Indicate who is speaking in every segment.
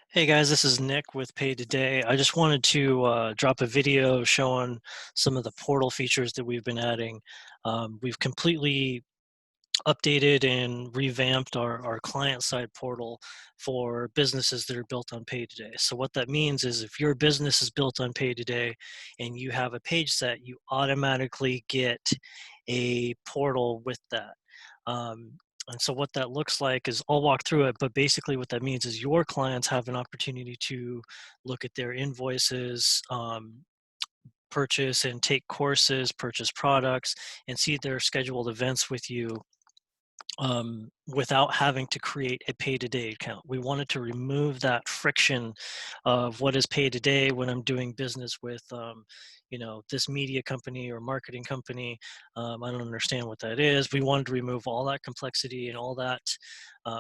Speaker 1: Hey guys, this is Nick with PaidToday. I just wanted to drop a video showing some of the portal features that we've been adding. We've completely updated and revamped our client-side portal for businesses that are built on PaidToday. So what that means is if your business is built on PaidToday and you have a page set, you automatically get a portal with that. Um, and so what that looks like is I'll walk through it, but basically what that means is your clients have an opportunity to look at their invoices, purchase and take courses, purchase products, and see their scheduled events with you without having to create a pay-to-day account. We wanted to remove that friction of what is pay-to-day when I'm doing business with, this media company or marketing company. I don't understand what that is. We wanted to remove all that complexity and all that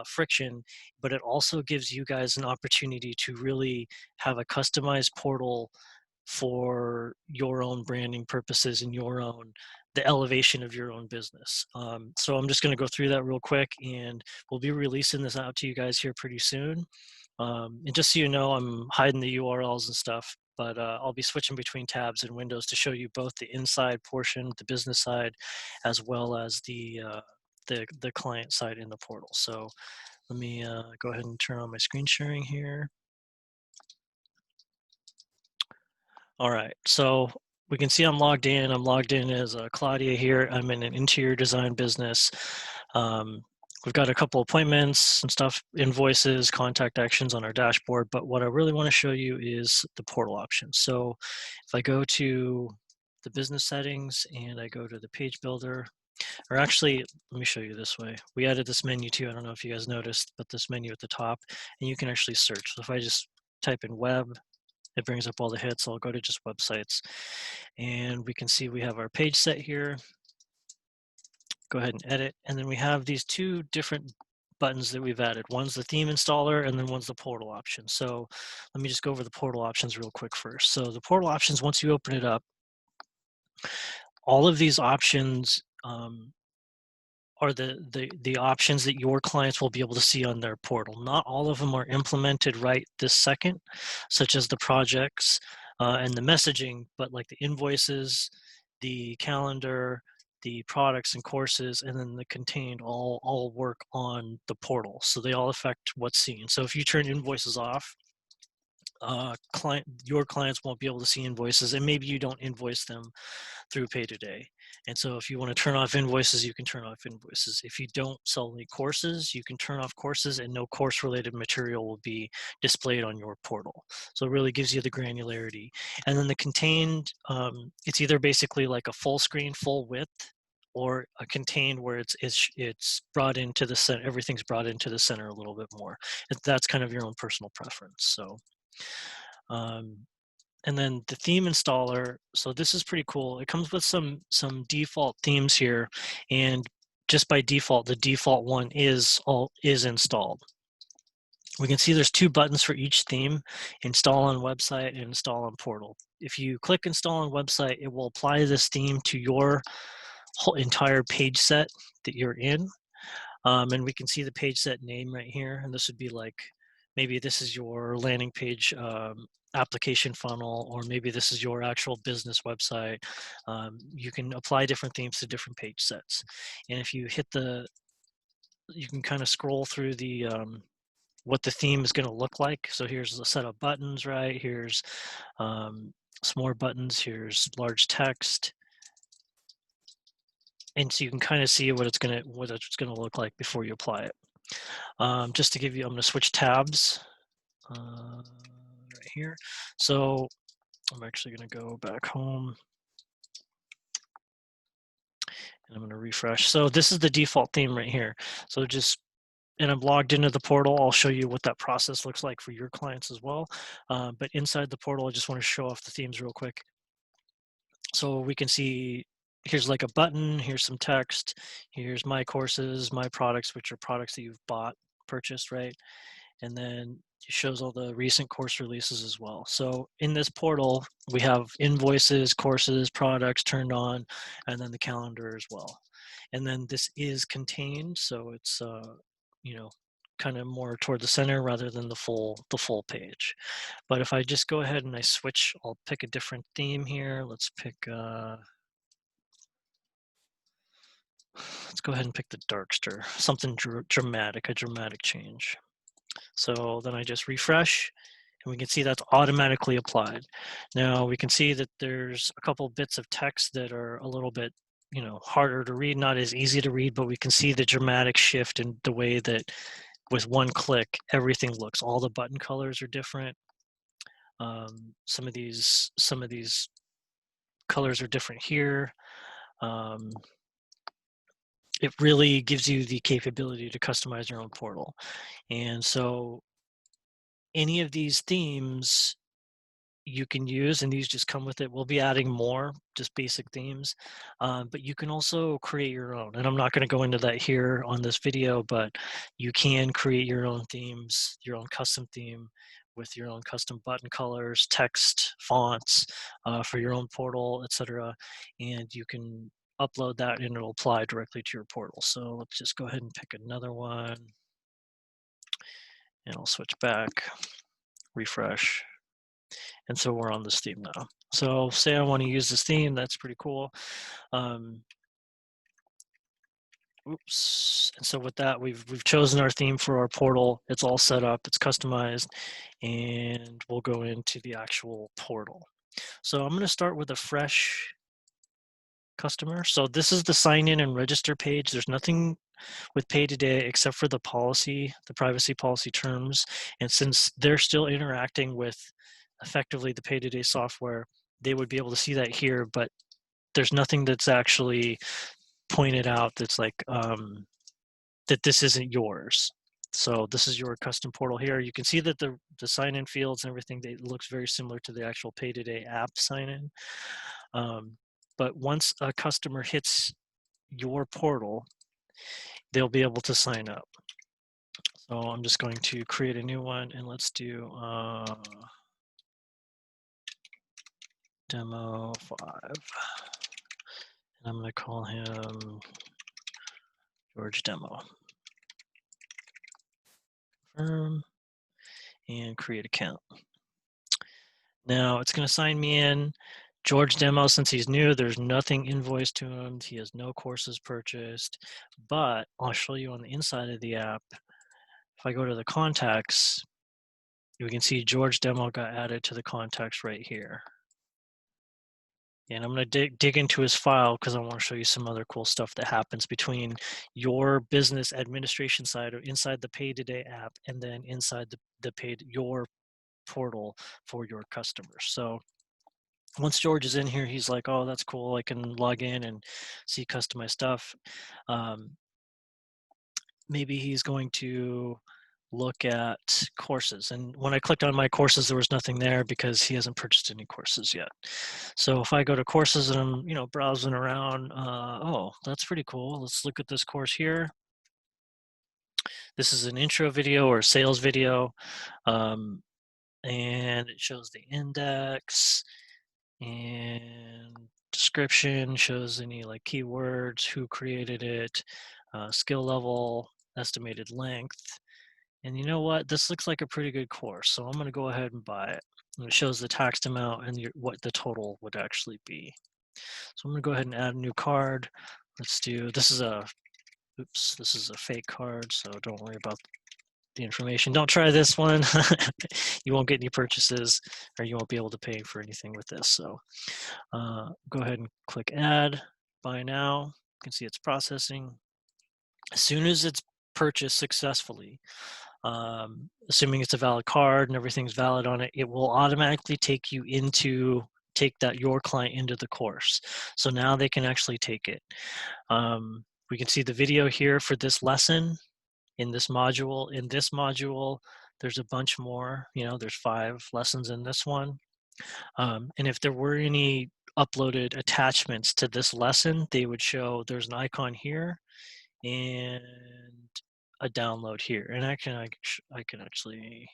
Speaker 1: friction, but it also gives you guys an opportunity to really have a customized portal for your own branding purposes and your own the elevation of your own business. So I'm just going to go through that real quick, and we'll be releasing this out to you guys here pretty soon. And just so you know, I'm hiding the URLs and stuff, but I'll be switching between tabs and windows to show you both the inside portion, the business side, as well as the client side in the portal. So let me go ahead and turn on my screen sharing here. All right, so we can see I'm logged in. I'm logged in as Claudia here. I'm in an interior design business. Um, we've got a couple appointments and stuff, invoices, contact actions on our dashboard, but what I really want to show you is the portal option. So if I go to the business settings and I go to the page builder, or actually, let me show you this way. We added this menu too. I don't know if you guys noticed, but this menu at the top, and you can actually search. So if I just type in web, it brings up all the hits. I'll go to just websites, and we can see we have our page set here. Go ahead and edit, and then we have these two different buttons that we've added. One's the theme installer, and then one's the portal option. So let me just go over the portal options real quick first. So the portal options, once you open it up, all of these options are the options that your clients will be able to see on their portal. Not all of them are implemented right this second, such as the projects and the messaging, but like the invoices, the calendar, the products and courses, and then the contained all work on the portal. So they all affect what's seen. So if you turn invoices off, your clients won't be able to see invoices, and maybe you don't invoice them through PaidToday. And so if you want to turn off invoices, you can turn off invoices. If you don't sell any courses, you can turn off courses, and no course related material will be displayed on your portal. So it really gives you the granularity. And then the contained, it's either basically like a full screen, full width, or a contained where it's brought into the center, everything's brought into the center a little bit more. That's kind of your own personal preference. So um, and then the theme installer, so this is pretty cool. It comes with some default themes here, and just by default, the default one is installed. We can see there's two buttons for each theme: install on website and install on portal. If you click install on website, it will apply this theme to your whole entire page set that you're in. And we can see the page set name right here. And this would be like, maybe this is your landing page application funnel, or maybe this is your actual business website. You can apply different themes to different page sets. And if you hit you can kind of scroll through what the theme is going to look like. So here's a set of buttons, right? Here's some more buttons. Here's large text. And so you can kind of see what it's gonna look like before you apply it. Just to give you, I'm going to switch tabs right here. So I'm actually going to go back home, and I'm going to refresh. So this is the default theme right here. So and I'm logged into the portal. I'll show you what that process looks like for your clients as well. But inside the portal, I just want to show off the themes real quick. So we can see here's like a button, here's some text, here's my courses, my products, which are products that you've purchased, right? And then it shows all the recent course releases as well. So in this portal, we have invoices, courses, products turned on, and then the calendar as well. And then this is contained, so it's you know kind of more toward the center rather than the full page. But if I just go ahead and I switch, I'll pick a different theme here. Let's go ahead and pick the Darkster, something dramatic, a dramatic change. So then I just refresh, and we can see that's automatically applied. Now we can see that there's a couple bits of text that are a little bit, harder to read, not as easy to read, but we can see the dramatic shift in the way that with one click, everything looks. All the button colors are different. Some of these colors are different here. Um, it really gives you the capability to customize your own portal. And so any of these themes you can use, and these just come with it. We'll be adding more, just basic themes, but you can also create your own. And I'm not going to go into that here on this video, but you can create your own themes, your own custom theme with your own custom button colors, text, fonts for your own portal, etc. And you can upload that and it'll apply directly to your portal. So let's just go ahead and pick another one, and I'll switch back, refresh. And so we're on this theme now. So say I want to use this theme, that's pretty cool. Oops. And so with that, we've chosen our theme for our portal. It's all set up, it's customized, and we'll go into the actual portal. So I'm going to start with a fresh customer. So this is the sign in and register page. There's nothing with PaidToday except for the policy, the privacy policy terms. And since they're still interacting with effectively the PaidToday software, they would be able to see that here, but there's nothing that's actually pointed out that's like that this isn't yours. So this is your custom portal here. You can see that the sign-in fields and everything, it looks very similar to the actual PaidToday app sign-in. But once a customer hits your portal, they'll be able to sign up. So I'm just going to create a new one, and let's do demo 5. And I'm going to call him George Demo. Confirm and create account. Now it's going to sign me in. George Demo, since he's new, there's nothing invoiced to him. He has no courses purchased, but I'll show you on the inside of the app. If I go to the contacts, we can see George Demo got added to the contacts right here. And I'm going to dig into his file because I want to show you some other cool stuff that happens between your business administration side or inside the PaidToday app and then inside your portal for your customers. So once George is in here, he's like, oh, that's cool. I can log in and see customized stuff. Maybe he's going to look at courses. And when I clicked on my courses, there was nothing there because he hasn't purchased any courses yet. So if I go to courses and I'm, browsing around, oh, that's pretty cool. Let's look at this course here. This is an intro video or sales video. And it shows the index and description, shows any like keywords, who created it, skill level, estimated length. And you know what? This looks like a pretty good course, so I'm going to go ahead and buy it. And it shows the taxed amount and what the total would actually be. So I'm going to go ahead and add a new card. Let's do, this is a fake card, so don't worry about the information. Don't try this one. You won't get any purchases, or you won't be able to pay for anything with this. So go ahead and click add, buy now. You can see it's processing. As soon as it's purchased successfully, assuming it's a valid card and everything's valid on it, it will automatically take your client into the course. So now they can actually take it. We can see the video here for this lesson in this module. In this module, there's a bunch more. There's 5 lessons in this one. And if there were any uploaded attachments to this lesson, they would show. There's an icon here and a download here, and I can actually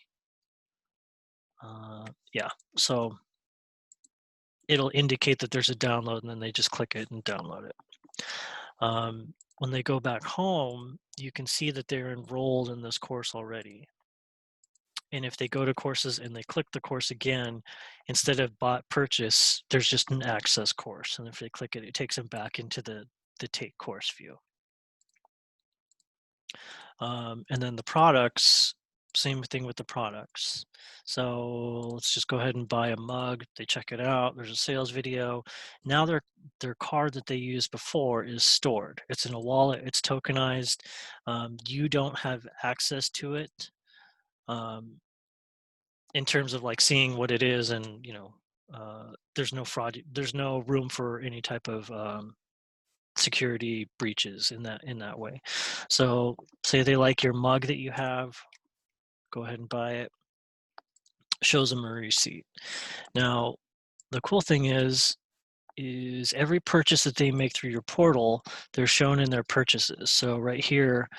Speaker 1: yeah, so it'll indicate that there's a download, and then they just click it and download it. when they go back home, you can see that they're enrolled in this course already. And if they go to courses and they click the course again, instead of bought purchase, there's just an access course. And if they click it, it takes them back into the take course view. And then the products, same thing with the products. So let's just go ahead and buy a mug. They check it out. There's a sales video. Now their card that they used before is stored. It's in a wallet. It's tokenized. You don't have access to it um, in terms of like seeing what it is, and there's no fraud. There's no room for any type of security breaches in that way. So say they like your mug that you have, go ahead and buy it. Shows them a receipt. Now, the cool thing is every purchase that they make through your portal, they're shown in their purchases. So right here,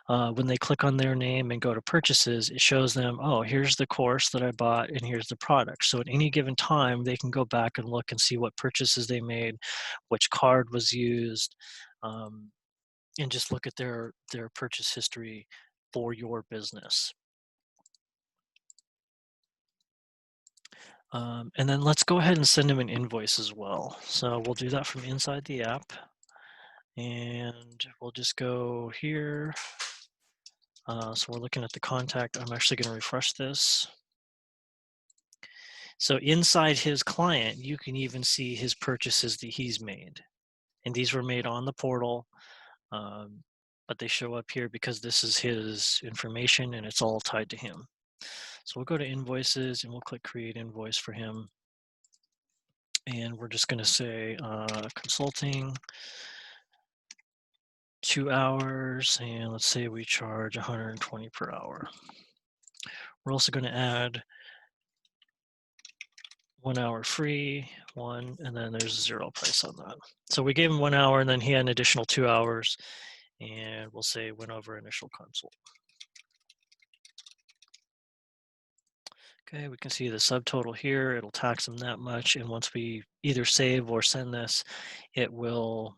Speaker 1: when they click on their name and go to purchases, it shows them, oh, here's the course that I bought and here's the product. So at any given time, they can go back and look and see what purchases they made, which card was used, um, and just look at their purchase history for your business. And then let's go ahead and send them an invoice as well. So we'll do that from inside the app. And we'll just go here. So we're looking at the contact. I'm actually going to refresh this. So inside his client, you can even see his purchases that he's made. And these were made on the portal, but they show up here because this is his information and it's all tied to him. So we'll go to invoices and we'll click create invoice for him. And we're just going to say consulting, 2 hours, and let's say we charge 120 per hour. We're also going to add 1 hour free, and then there's 0 price on that. So we gave him 1 hour, and then he had an additional 2 hours, and we'll say went over initial consult. Okay, we can see the subtotal here. It'll tax them that much, and once we either save or send this, it will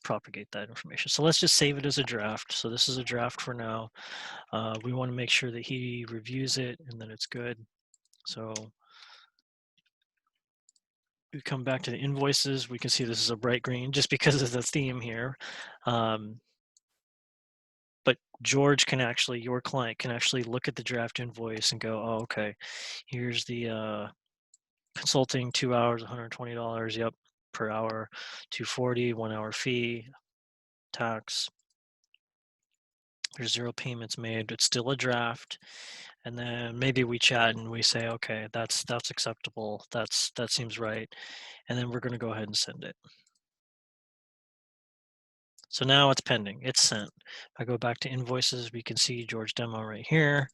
Speaker 1: propagate that information. So let's just save it as a draft. So this is a draft for now. We want to make sure that he reviews it and that it's good. So we come back to the invoices. We can see this is a bright green just because of the theme here. But George can actually, your client can actually look at the draft invoice and go, oh, okay, here's the consulting, 2 hours, $120. Yep, per hour, 240, 1 hour fee, tax. There's 0 payments made. It's still a draft. And then maybe we chat and we say, okay, that's acceptable. That seems right. And then we're going to go ahead and send it. So now it's pending. It's sent. If I go back to invoices, we can see George demo right here.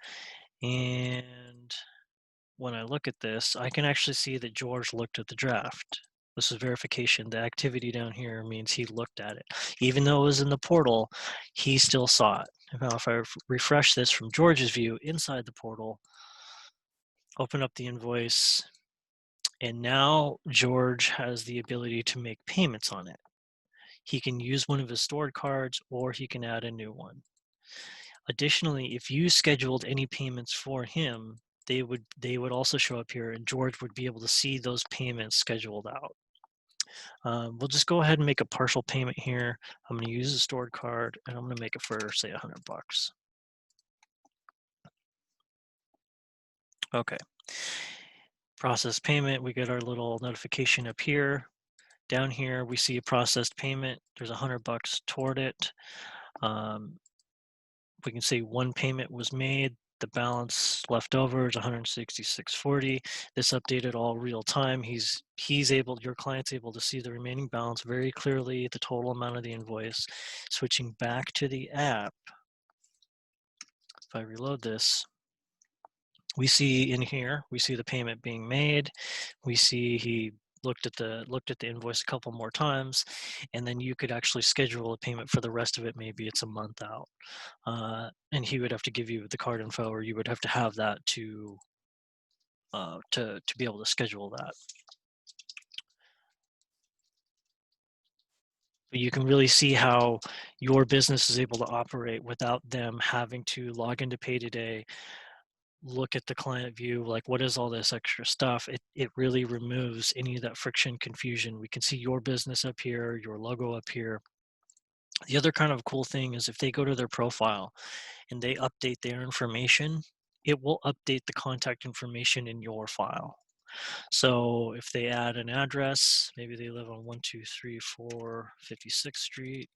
Speaker 1: And when I look at this, I can actually see that George looked at the draft. This is verification. The activity down here means he looked at it. Even though it was in the portal, he still saw it. Now, if I refresh this from George's view inside the portal, open up the invoice, and now George has the ability to make payments on it. He can use one of his stored cards or he can add a new one. Additionally, if you scheduled any payments for him, they would also show up here and George would be able to see those payments scheduled out. We'll just go ahead and make a partial payment here. I'm going to use a stored card and I'm going to make it for say $100. Okay. Process payment, we get our little notification up here. Down here, we see a processed payment. There's $100 toward it. We can see 1 payment was made. The balance left over is 166.40. This updated all real time. Your client's able to see the remaining balance very clearly, the total amount of the invoice. Switching back to the app, if I reload this, we see in here, we see the payment being made. We see he looked at the invoice a couple more times, and then you could actually schedule a payment for the rest of it. Maybe it's a month out, and he would have to give you the card info, or you would have to have that to be able to schedule that. But you can really see how your business is able to operate without them having to log into PaidToday, look at the client view, like what is all this extra stuff. It really removes any of that friction, confusion. We can see your business up here, your logo up here. The other kind of cool thing is if they go to their profile and they update their information, it will update the contact information in your file. So if they add an address, maybe they live on 1234 56th Street,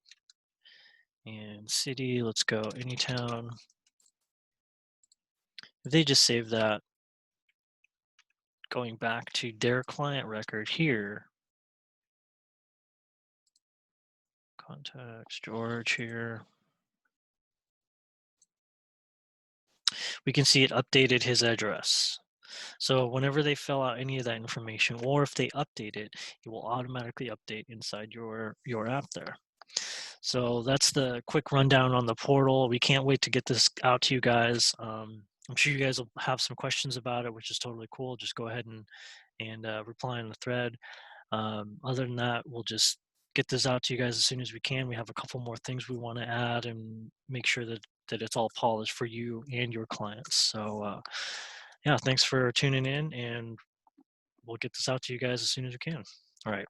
Speaker 1: and city, let's go Anytown. If they just save that, going back to their client record here, contacts George here, we can see it updated his address. So whenever they fill out any of that information, or if they update it, it will automatically update inside your app there. So that's the quick rundown on the portal. We can't wait to get this out to you guys. I'm sure you guys will have some questions about it, which is totally cool. Just go ahead and reply in the thread. Other than that, we'll just get this out to you guys as soon as we can. We have a couple more things we want to add and make sure that it's all polished for you and your clients. So yeah, thanks for tuning in, and we'll get this out to you guys as soon as we can. All right.